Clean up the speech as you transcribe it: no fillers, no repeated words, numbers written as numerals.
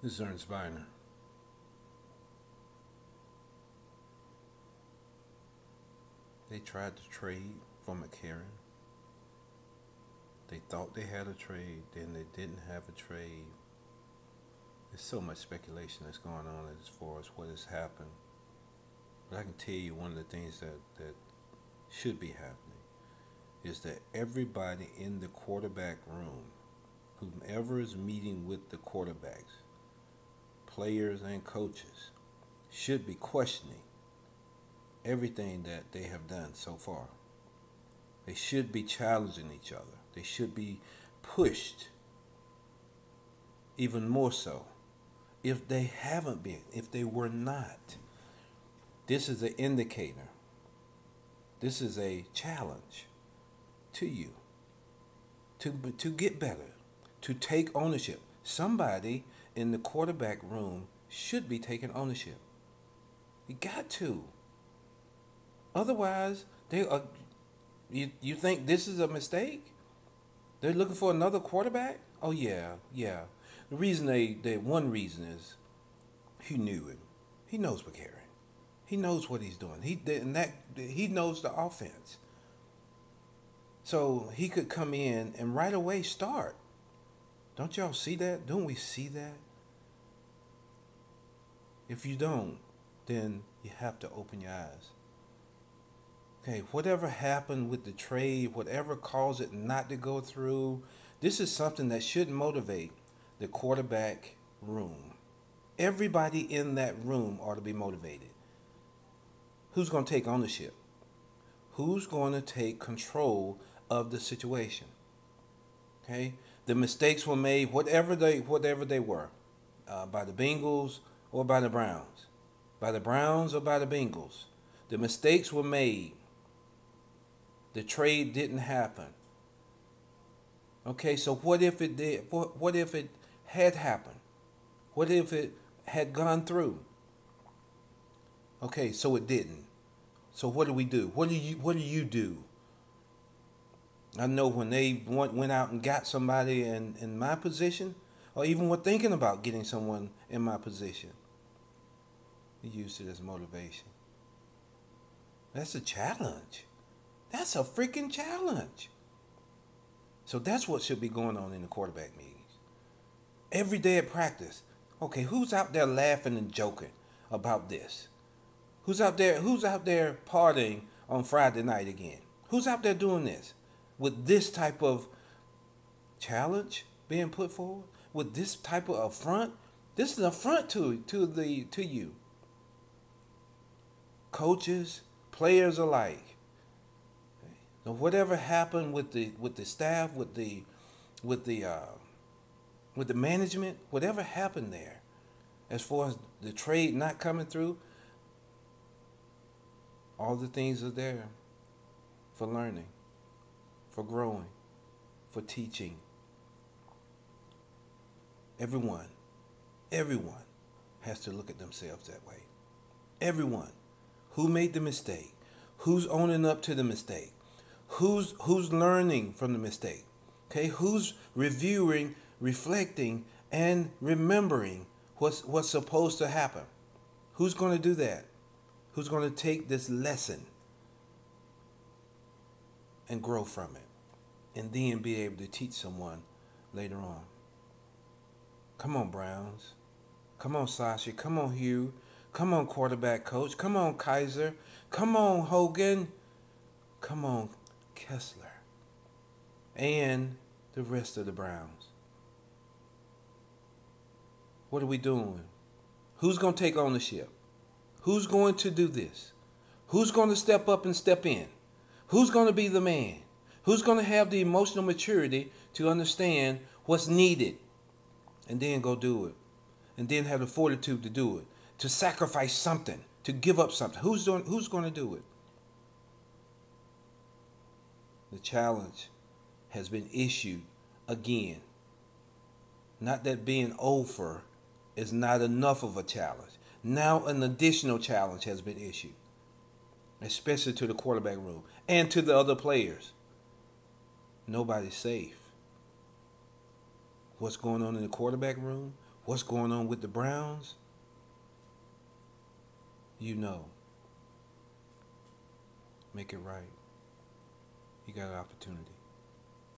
This is Ernest Biner. They tried to trade for McCarron. They thought they had a trade, then they didn't have a trade. There's so much speculation that's going on as far as what has happened. But I can tell you one of the things that should be happening is that everybody in the quarterback room, whomever is meeting with the quarterbacks, players and coaches, should be questioning everything that they have done so far. They should be challenging each other. They should be pushed even more so. If they haven't been, if they were not, this is an indicator. This is a challenge to you to get better, to take ownership. Somebody in the quarterback room should be taking ownership. You got to. Otherwise, they are. You think this is a mistake? They're looking for another quarterback? Oh yeah, yeah. The reason one reason is he knew him. He knows McCarron. He knows what he's doing. He knows the offense. So he could come in and right away start. Don't y'all see that? Don't we see that? If you don't, then you have to open your eyes. Okay, whatever happened with the trade, whatever caused it not to go through, this is something that should motivate the quarterback room. Everybody in that room ought to be motivated. Who's going to take ownership? Who's going to take control of the situation? Okay, the mistakes were made, whatever they were, by the Bengals or by the Browns, by the Browns or by the Bengals. The mistakes were made. The trade didn't happen. Okay, so what if it did? What if it had happened? What if it had gone through? Okay, so it didn't. So what do we do? What do you do? I know when they went out and got somebody in my position, or even were thinking about getting someone in my position, they used it as motivation. That's a challenge. That's a freaking challenge. So that's what should be going on in the quarterback meetings. Every day at practice. Okay, who's out there laughing and joking about this? Who's out there partying on Friday night again? Who's out there doing this? With this type of challenge being put forward? With this type of affront? This is an affront to you. Coaches, players alike. So whatever happened with the staff, with the management, whatever happened there, as far as the trade not coming through, all the things are there for learning, for growing, for teaching. Everyone has to look at themselves that way. Everyone. Who made the mistake? Who's owning up to the mistake? Who's learning from the mistake? Okay, who's reviewing, reflecting, and remembering what's supposed to happen? Who's going to do that? Who's going to take this lesson and grow from it, and then be able to teach someone later on? Come on, Browns. Come on, Sasha. Come on, Hugh. Come on, quarterback coach. Come on, Kaiser. Come on, Hogan. Come on, Kessler. And the rest of the Browns. What are we doing? Who's going to take ownership? Who's going to do this? Who's going to step up and step in? Who's going to be the man? Who's going to have the emotional maturity to understand what's needed and then go do it? And then have the fortitude to do it, to sacrifice something, to give up something. Who's going to do it? The challenge has been issued again. Not that being over is not enough of a challenge. Now an additional challenge has been issued, especially to the quarterback room and to the other players. Nobody's safe. What's going on in the quarterback room? what's going on with the Browns, you know, make it right. You got an opportunity.